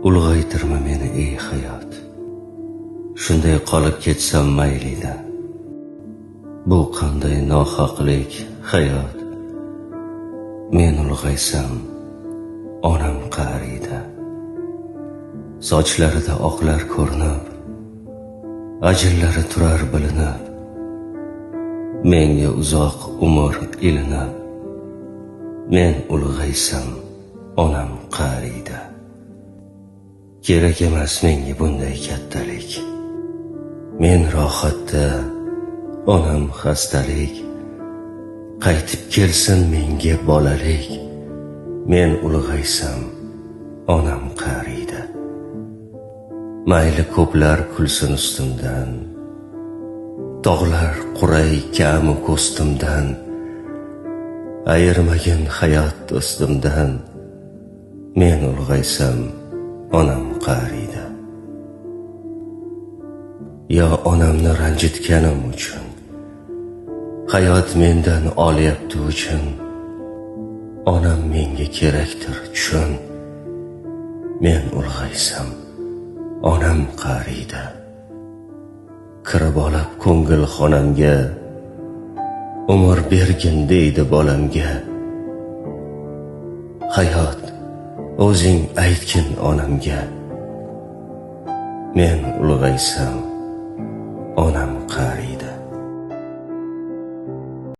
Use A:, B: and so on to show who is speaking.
A: Ulg'aytirma meni ey hayot, shunday qolib ketsam maylida. Bu qanday nohaqlik hayot, men ulg'aysam onam qariydi. Sochlarida oqlar ko'rinib, ajinlari turar bilinib, menga uzoq umr ilinib, men ulg'aysam onam qariydi. Kerak emas menga bunday kattalik, men rohatda, onam xastalik. Qaytib kelsin menga bolalik, men ulg'aysam onam qariydi. Mayli ko'plar kulsin ustimdan, tog'lar quray kamu ko'stimdan, ayirmagin hayot do'stimdan, men ulg'aysam onam qariydi. Yo onamni ranjitganim uchun, hayot mendan olyapti uchun, onam menga kerakdir tushun, men ulg'aysam onam qariydi. Kirib olib ko'ngil xonamga, umr bergin deydi bolamga. Hayot, o'zing aytgin onamga, men ulg'aysam onam qariydi.